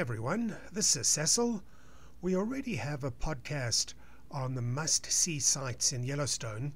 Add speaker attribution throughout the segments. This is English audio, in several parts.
Speaker 1: everyone, this is Cecil. We already have a podcast on the must-see sites in Yellowstone,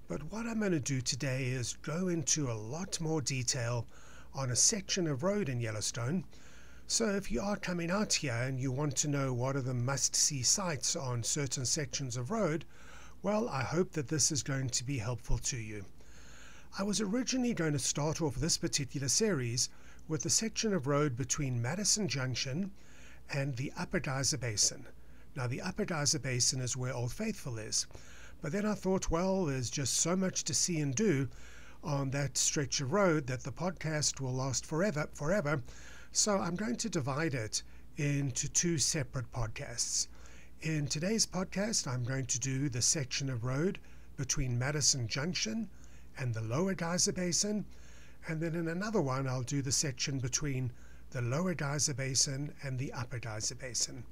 Speaker 1: but what I'm going to do today is go into a lot more detail on a section of road in Yellowstone. So if you are coming out here and you want to know what are the must-see sites on certain sections of road, well, I hope that this is going to be helpful to you. I was originally going to start off this particular series with a section of road between Madison Junction and the Upper Geyser Basin. Now, the Upper Geyser Basin is where Old Faithful is. But then I thought, well, there's just so much to see and do on that stretch of road that the podcast will last forever. So I'm going to divide it into two separate podcasts. In today's podcast, I'm going to do the section of road between Madison Junction and the Lower Geyser Basin. And then in another one, I'll do the section between the Lower Geyser Basin and the Upper Geyser Basin.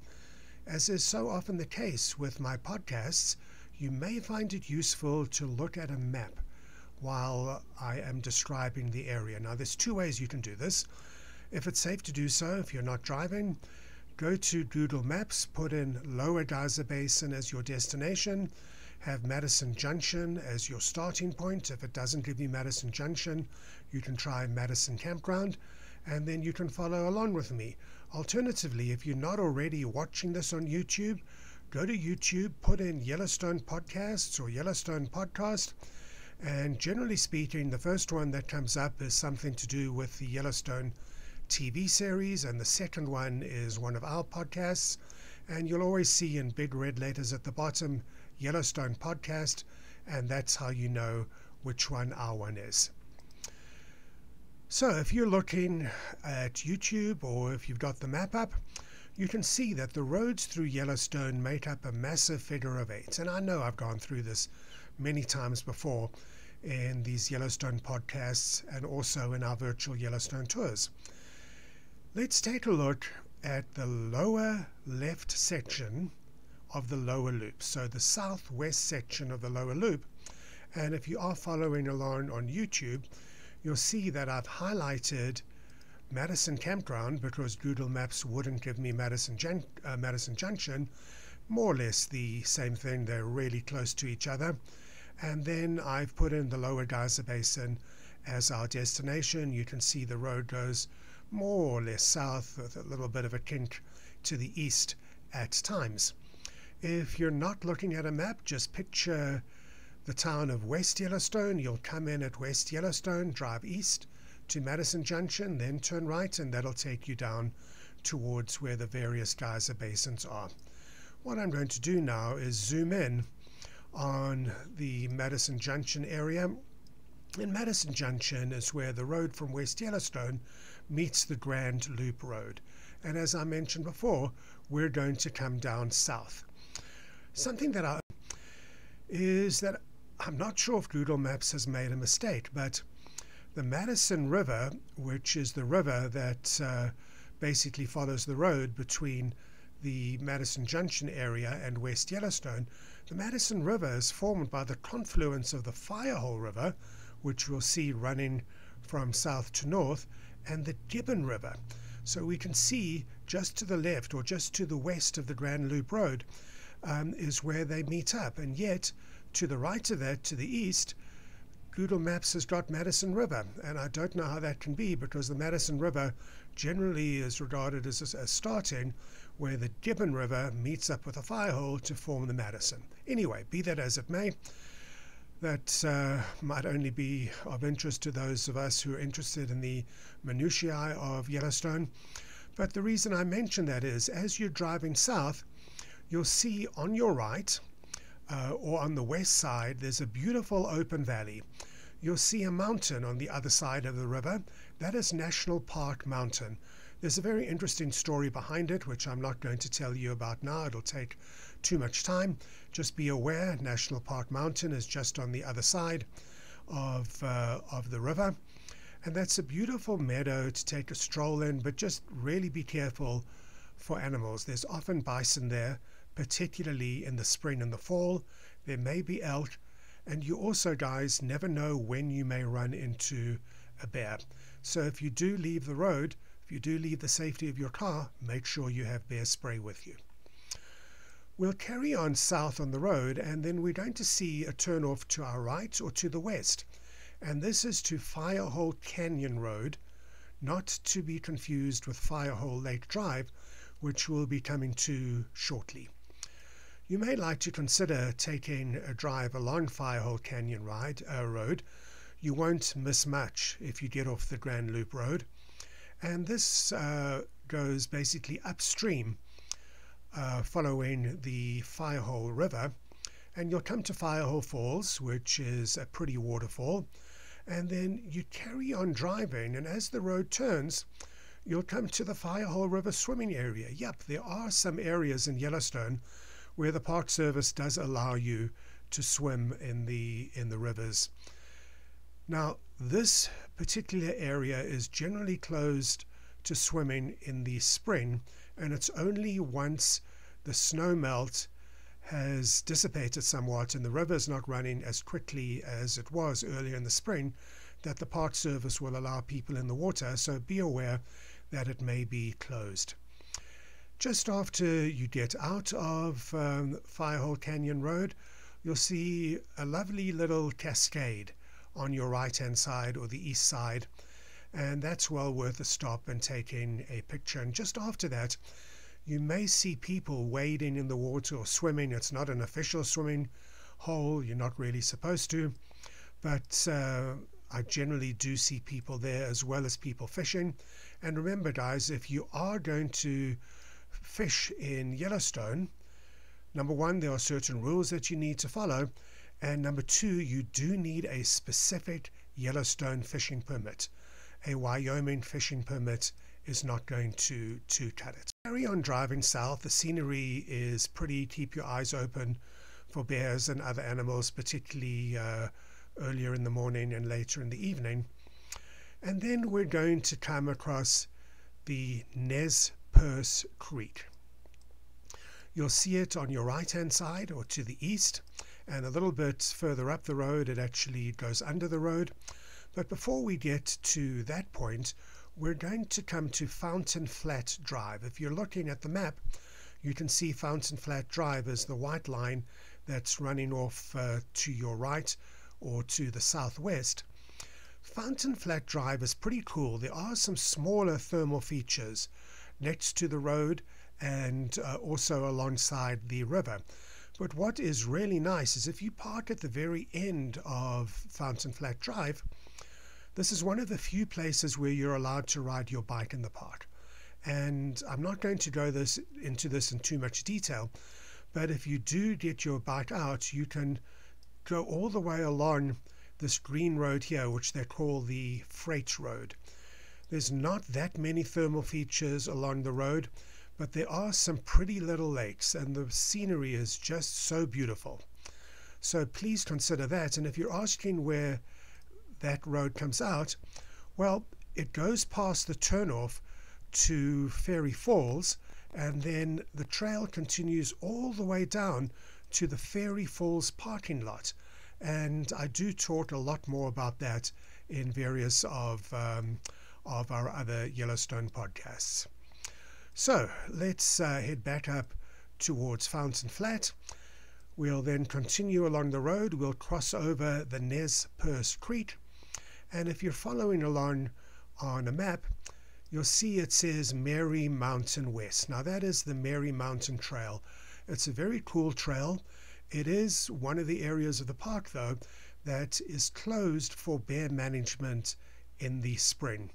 Speaker 1: As is so often the case with my podcasts, you may find it useful to look at a map while I am describing the area. Now, there's two ways you can do this. If it's safe to do so, if you're not driving, go to Google Maps, put in Lower Geyser Basin as your destination, have Madison Junction as your starting point. If it doesn't give you Madison Junction, you can try Madison Campground, and then you can follow along with me. Alternatively, if you're not already watching this on YouTube, go to YouTube, put in Yellowstone Podcasts or Yellowstone Podcast, and generally speaking, the first one that comes up is something to do with the Yellowstone TV series, and the second one is one of our podcasts, and you'll always see in big red letters at the bottom, Yellowstone Podcast, and that's how you know which one our one is. So if you're looking at YouTube or if you've got the map up, you can see that the roads through Yellowstone make up a massive figure of 8. And I know I've gone through this many times before in these Yellowstone podcasts and also in our virtual Yellowstone tours. Let's take a look at the lower left section of the lower loop, so the southwest section of the lower loop. And if you are following along on YouTube, you'll see that I've highlighted Madison Campground because Google Maps wouldn't give me Madison Junction. More or less the same thing, they're really close to each other. And then I've put in the Lower Geyser Basin as our destination. You can see the road goes more or less south with a little bit of a kink to the east at times. If you're not looking at a map, just picture the town of West Yellowstone. You'll come in at West Yellowstone, drive east to Madison Junction, then turn right, and that'll take you down towards where the various geyser basins are. What I'm going to do now is zoom in on the Madison Junction area. And Madison Junction is where the road from West Yellowstone meets the Grand Loop Road. And as I mentioned before, we're going to come down south. Something that is that I'm not sure if Google Maps has made a mistake, but the Madison River, which is the river that basically follows the road between the Madison Junction area and West Yellowstone, the Madison River is formed by the confluence of the Firehole River, which we'll see running from south to north, and the Gibbon River. So we can see just to the left or just to the west of the Grand Loop Road is where they meet up, and yet to the right of that, to the east, Google Maps has got Madison River, and I don't know how that can be because the Madison River generally is regarded as starting where the Gibbon River meets up with the Firehole to form the Madison. Anyway, be that as it may, that might only be of interest to those of us who are interested in the minutiae of Yellowstone. But the reason I mention that is, as you're driving south, you'll see on your right or on the west side, there's a beautiful open valley. You'll see a mountain on the other side of the river. That is National Park Mountain. There's a very interesting story behind it, which I'm not going to tell you about now. It'll take too much time. Just be aware, National Park Mountain is just on the other side of the river. And that's a beautiful meadow to take a stroll in, but just really be careful for animals. There's often bison there, particularly in the spring and the fall. There may be elk, and you also, guys, never know when you may run into a bear. So if you do leave the road, If you do leave the safety of your car, make sure you have bear spray with you. We'll carry on south on the road, and then we're going to see a turn off to our right or to the west. And this is to Firehole Canyon Road, not to be confused with Firehole Lake Drive, which we'll be coming to shortly. You may like to consider taking a drive along Firehole Canyon Road. You won't miss much if you get off the Grand Loop Road. And this goes basically upstream, following the Firehole River. And you'll come to Firehole Falls, which is a pretty waterfall. And then you carry on driving, and as the road turns, you'll come to the Firehole River swimming area. Yep, there are some areas in Yellowstone where the Park Service does allow you to swim in the rivers. Now, this particular area is generally closed to swimming in the spring, and it's only once the snow melt has dissipated somewhat and the river is not running as quickly as it was earlier in the spring that the Park Service will allow people in the water, so be aware that it may be closed. Just after you get out of Firehole Canyon Road, you'll see a lovely little cascade on your right hand side or the east side, and that's well worth a stop and taking a picture. And just after that, you may see people wading in the water or swimming. It's not an official swimming hole, you're not really supposed to, but I generally do see people there as well as people fishing. And remember guys, if you are going to fish in Yellowstone, number one, there are certain rules that you need to follow, and number two, you do need a specific Yellowstone fishing permit. A Wyoming fishing permit is not going to cut it. Carry on driving south. The scenery is pretty. Keep your eyes open for bears and other animals, particularly earlier in the morning and later in the evening. And then we're going to come across the Nez Perce Creek. You'll see it on your right hand side or to the east, and a little bit further up the road it actually goes under the road. But before we get to that point, we're going to come to Fountain Flat Drive. If you're looking at the map, you can see Fountain Flat Drive as the white line that's running off to your right or to the southwest. Fountain Flat Drive is pretty cool. There are some smaller thermal features next to the road and also alongside the river. But what is really nice is if you park at the very end of Fountain Flat Drive, this is one of the few places where you're allowed to ride your bike in the park. And I'm not going to go into this in too much detail, but if you do get your bike out, you can go all the way along this green road here, which they call the Freight Road. There's not that many thermal features along the road, but there are some pretty little lakes, and the scenery is just so beautiful. So please consider that. And if you're asking where that road comes out, well, it goes past the turnoff to Fairy Falls, and then the trail continues all the way down to the Fairy Falls parking lot. And I do talk a lot more about that in various of our other Yellowstone podcasts. So let's head back up towards Fountain Flat. We'll then continue along the road. We'll cross over the Nez Perce Creek. And if you're following along on a map, you'll see it says Mary Mountain West. Now that is the Mary Mountain Trail. It's a very cool trail. It is one of the areas of the park, though, that is closed for bear management in the spring.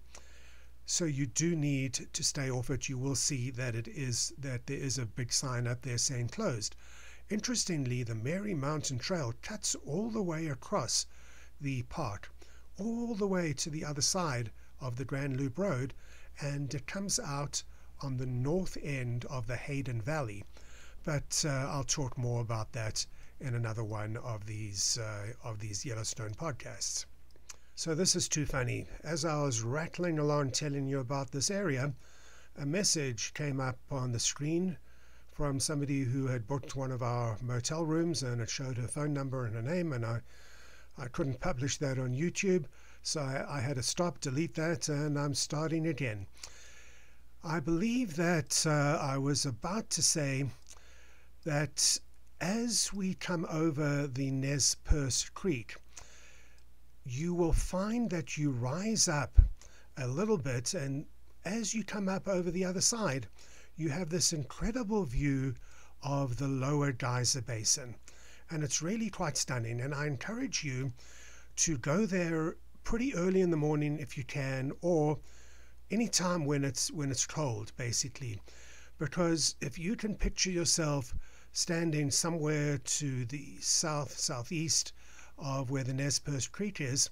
Speaker 1: So you do need to stay off it. You will see that there is a big sign up there saying closed. Interestingly, the Mary Mountain Trail cuts all the way across the park, all the way to the other side of the Grand Loop Road, and it comes out on the north end of the Hayden Valley. But I'll talk more about that in another one of these Yellowstone podcasts. So this is too funny. As I was rattling along telling you about this area, a message came up on the screen from somebody who had booked one of our motel rooms, and it showed her phone number and her name, and I couldn't publish that on YouTube, so I had to stop, delete that, and I'm starting again. I believe that I was about to say that as we come over the Nez Perce Creek, you will find that you rise up a little bit, and as you come up over the other side, you have this incredible view of the Lower Geyser Basin, and it's really quite stunning. And I encourage you to go there pretty early in the morning if you can, or any time when it's cold, basically, because if you can picture yourself standing somewhere to the southeast of where the Nez Perce Creek is,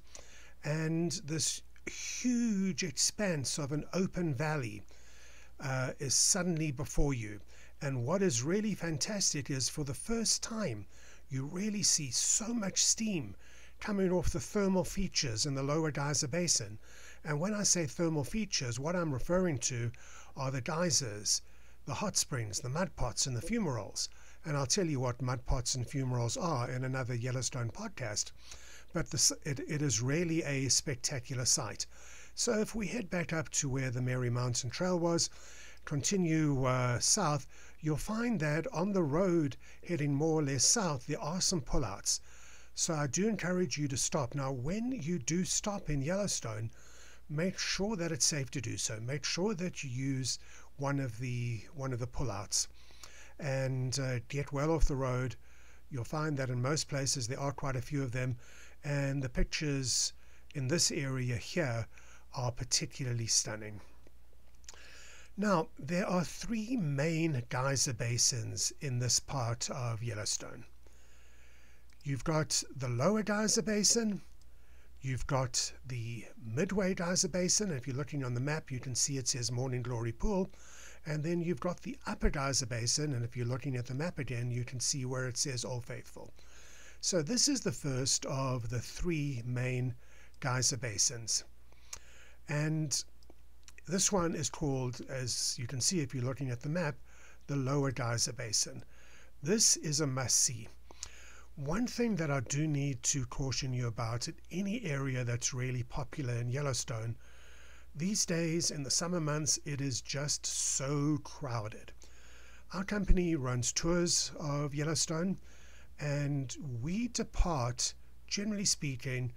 Speaker 1: and this huge expanse of an open valley is suddenly before you. And what is really fantastic is, for the first time, you really see so much steam coming off the thermal features in the Lower Geyser Basin. And when I say thermal features, what I'm referring to are the geysers, the hot springs, the mud pots, and the fumaroles. And I'll tell you what mud pots and fumaroles are in another Yellowstone podcast. But it is really a spectacular sight. So if we head back up to where the Mary Mountain Trail was, continue south, you'll find that on the road heading more or less south, there are some pullouts. So I do encourage you to stop. Now, when you do stop in Yellowstone, make sure that it's safe to do so. Make sure that you use one of the pullouts and get well off the road. You'll find that in most places there are quite a few of them, and the pictures in this area here are particularly stunning. Now, there are three main geyser basins in this part of Yellowstone. You've got the Lower Geyser Basin, you've got the Midway Geyser Basin. If you're looking on the map, you can see it says Morning Glory Pool. And then you've got the Upper Geyser Basin, and if you're looking at the map again, you can see where it says Old Faithful. So this is the first of the three main geyser basins. And this one is called, as you can see if you're looking at the map, the Lower Geyser Basin. This is a must-see. One thing that I do need to caution you about, in any area that's really popular in Yellowstone, these days in the summer months, it is just so crowded. Our company runs tours of Yellowstone, and we depart, generally speaking,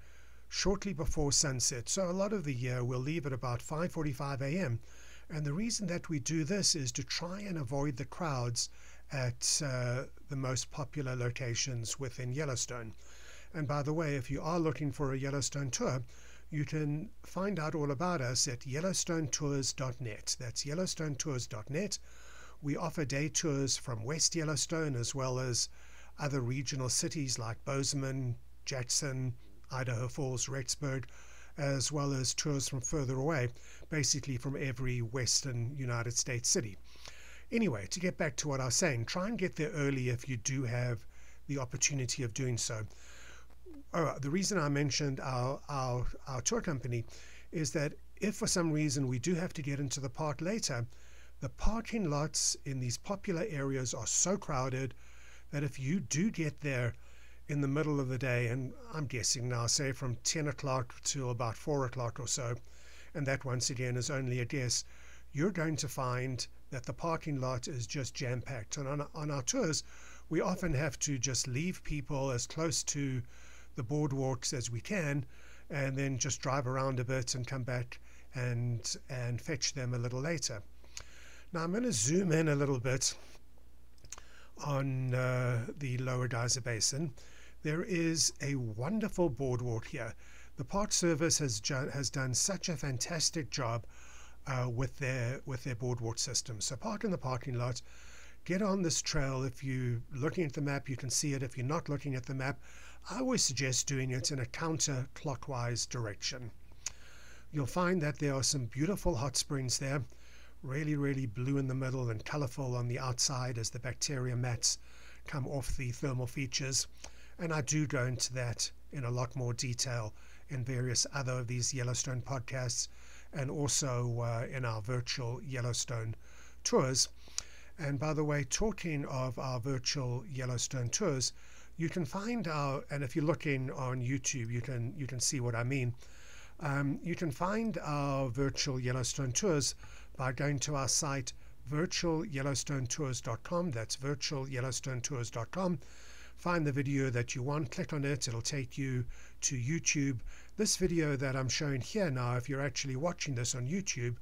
Speaker 1: shortly before sunset. So a lot of the year we'll leave at about 5:45 a.m. And the reason that we do this is to try and avoid the crowds at the most popular locations within Yellowstone. And by the way, if you are looking for a Yellowstone tour, you can find out all about us at yellowstonetours.net. That's yellowstonetours.net. We offer day tours from West Yellowstone as well as other regional cities like Bozeman, Jackson, Idaho Falls, Rexburg, as well as tours from further away, basically from every western United States city. Anyway, to get back to what I was saying, try and get there early if you do have the opportunity of doing so. The reason I mentioned our tour company is that if for some reason we do have to get into the park later, the parking lots in these popular areas are so crowded that if you do get there in the middle of the day, and I'm guessing now, say from 10 o'clock to about 4 o'clock or so, and that once again is only a guess, you're going to find that the parking lot is just jam-packed. And on our tours, we often have to just leave people as close to the boardwalks as we can, and then just drive around a bit and come back and fetch them a little later. Now I'm going to zoom in a little bit on the Lower Geyser Basin. There is a wonderful boardwalk here. The Park Service has done such a fantastic job with their boardwalk system. So park in the parking lot, get on this trail. If you're looking at the map, you can see it. If you're not looking at the map, I always suggest doing it in a counterclockwise direction. You'll find that there are some beautiful hot springs there, really, really blue in the middle and colorful on the outside as the bacteria mats come off the thermal features. And I do go into that in a lot more detail in various other of these Yellowstone podcasts, and also in our virtual Yellowstone tours. And by the way, talking of our virtual Yellowstone tours, you can find and if you're looking on YouTube, you can see what I mean. You can find our virtual Yellowstone tours by going to our site virtualyellowstonetours.com. That's virtualyellowstonetours.com. Find the video that you want, click on it, it'll take you to YouTube. This video that I'm showing here now, if you're actually watching this on YouTube,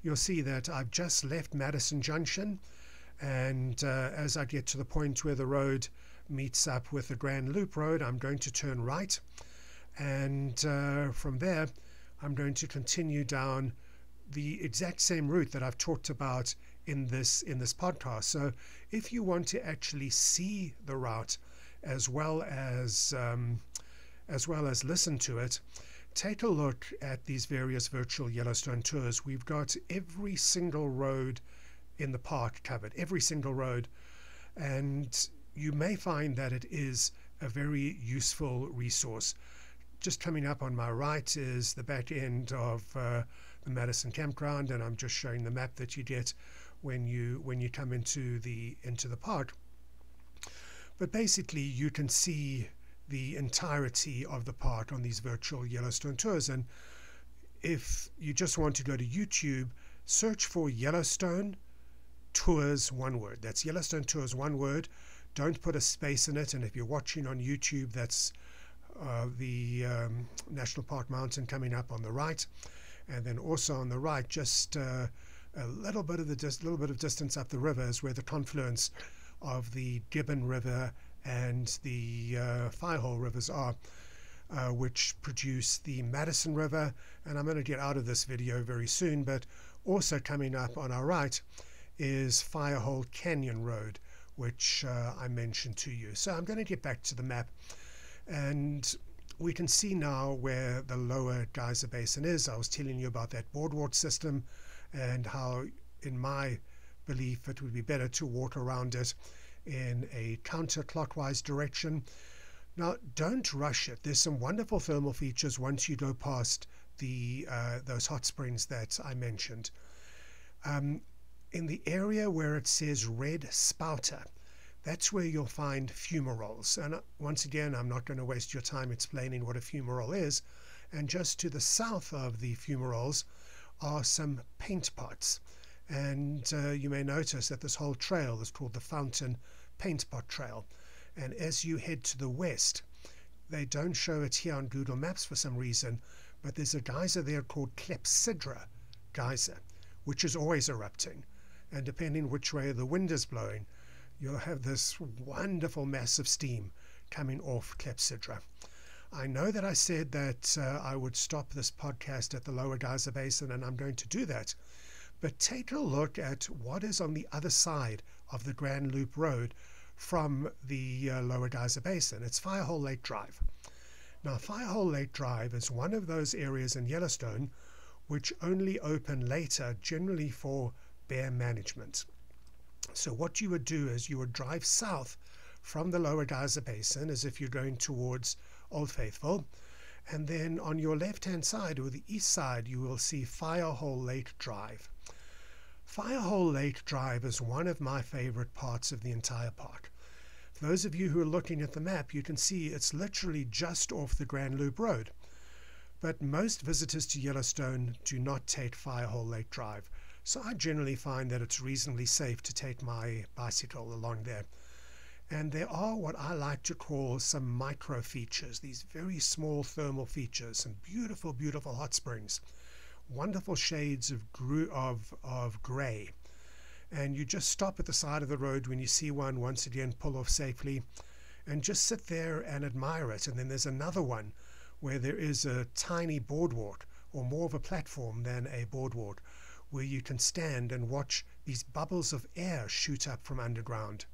Speaker 1: you'll see that I've just left Madison Junction, and as I get to the point where the road meets up with the Grand Loop Road, I'm going to turn right, and from there I'm going to continue down the exact same route that I've talked about in this podcast. So if you want to actually see the route as well as listen to it, take a look at these various virtual Yellowstone tours. We've got every single road in the park covered, every single road, and you may find that it is a very useful resource. Just coming up on my right is the back end of the Madison campground, and I'm just showing the map that you get when you come into the park. But basically you can see the entirety of the park on these virtual Yellowstone tours. And if you just want to go to YouTube, search for Yellowstone Tours, one word. That's Yellowstone Tours, one word. Don't put a space in it. And if you're watching on YouTube, that's the National Park Mountain coming up on the right, and then also on the right, just a little bit of distance up the river is where the confluence of the Gibbon River and the Firehole rivers are, which produce the Madison River. And I'm going to get out of this video very soon, but also coming up on our right is Firehole Canyon Road, which I mentioned to you. So I'm going to get back to the map, and we can see now where the Lower Geyser Basin is. I was telling you about that boardwalk system and how, in my belief, it would be better to walk around it in a counterclockwise direction. Now, don't rush it. There's some wonderful thermal features once you go past those hot springs that I mentioned. In the area where it says Red Spouter, that's where you'll find fumaroles. And once again, I'm not going to waste your time explaining what a fumarole is. And just to the south of the fumaroles are some paint pots. And you may notice that this whole trail is called the Fountain Paint Pot Trail. And as you head to the west, they don't show it here on Google Maps for some reason, but there's a geyser there called Clepsydra Geyser, which is always erupting. And depending which way the wind is blowing, you'll have this wonderful mass of steam coming off Clepsydra. I know that I said that I would stop this podcast at the Lower Geyser Basin, and I'm going to do that. But take a look at what is on the other side of the Grand Loop Road from the Lower Geyser Basin. It's Firehole Lake Drive. Now, Firehole Lake Drive is one of those areas in Yellowstone which only open later, generally for bear management. So what you would do is you would drive south from the Lower Geyser Basin as if you're going towards Old Faithful, and then on your left-hand side or the east side you will see Firehole Lake Drive. Firehole Lake Drive is one of my favorite parts of the entire park. For those of you who are looking at the map, you can see it's literally just off the Grand Loop Road. But most visitors to Yellowstone do not take Firehole Lake Drive. So I generally find that it's reasonably safe to take my bicycle along there. And there are what I like to call some micro features, these very small thermal features, and beautiful, beautiful hot springs, wonderful shades of gray. And you just stop at the side of the road when you see one, once again pull off safely, and just sit there and admire it. And then there's another one where there is a tiny boardwalk, or more of a platform than a boardwalk, where you can stand and watch these bubbles of air shoot up from underground.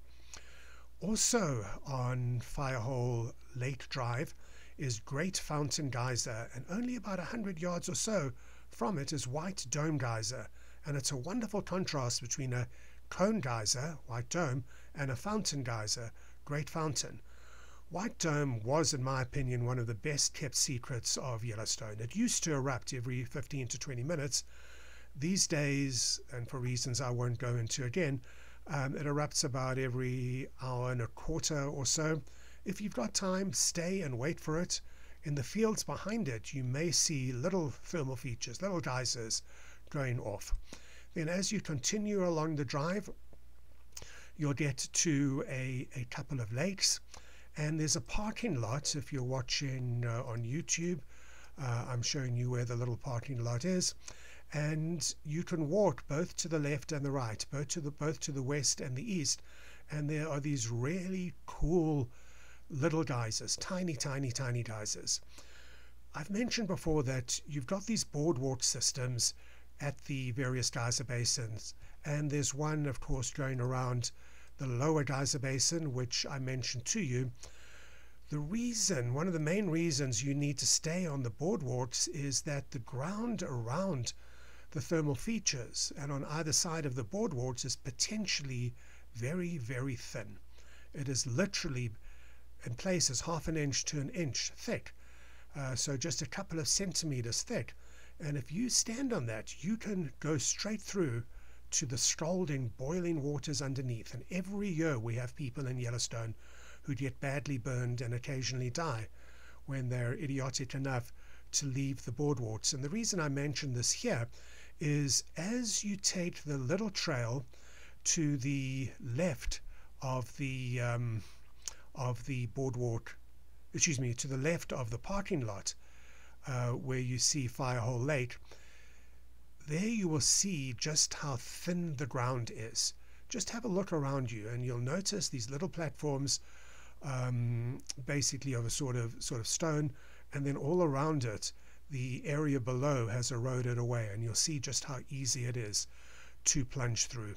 Speaker 1: Also on Firehole Lake Drive is Great Fountain Geyser, and only about 100 yards or so from it is White Dome Geyser, and it's a wonderful contrast between a cone geyser, White Dome, and a fountain geyser, Great Fountain. White Dome was, in my opinion, one of the best kept secrets of Yellowstone. It used to erupt every 15 to 20 minutes. These days, and for reasons I won't go into again, it erupts about every hour and a quarter or so. If you've got time, stay and wait for it. In the fields behind it, you may see little thermal features, little geysers going off. Then as you continue along the drive, you'll get to a couple of lakes, and there's a parking lot. If you're watching on YouTube, I'm showing you where the little parking lot is, and you can walk both to the left and the right, both to the west and the east, and there are these really cool little geysers, tiny geysers. I've mentioned before that you've got these boardwalk systems at the various geyser basins, and there's one, of course, going around the Lower Geyser Basin, which I mentioned to you. One of the main reasons you need to stay on the boardwalks is that the ground around the thermal features and on either side of the boardwalks is potentially very, very thin. It is literally in places half an inch to an inch thick, so just a couple of centimeters thick. And if you stand on that, you can go straight through to the scalding, boiling waters underneath. And every year we have people in Yellowstone who get badly burned and occasionally die when they're idiotic enough to leave the boardwalks. And the reason I mention this here is as you take the little trail to the left of the boardwalk, to the left of the parking lot, where you see Firehole Lake, there you will see just how thin the ground is. Just have a look around you and you'll notice these little platforms, basically of a sort of stone, and then all around it the area below has eroded away, and you'll see just how easy it is to plunge through.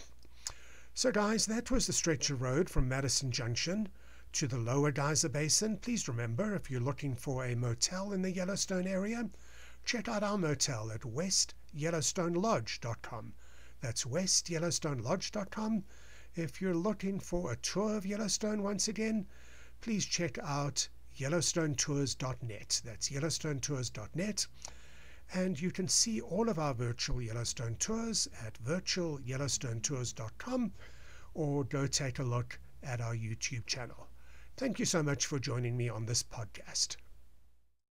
Speaker 1: So guys, that was the stretch of road from Madison Junction to the Lower Geyser Basin. Please remember, if you're looking for a motel in the Yellowstone area, check out our motel at westyellowstonelodge.com. That's westyellowstonelodge.com. If you're looking for a tour of Yellowstone once again, please check out yellowstonetours.net. That's yellowstonetours.net. And you can see all of our virtual Yellowstone tours at virtualyellowstonetours.com, or go take a look at our YouTube channel. Thank you so much for joining me on this podcast.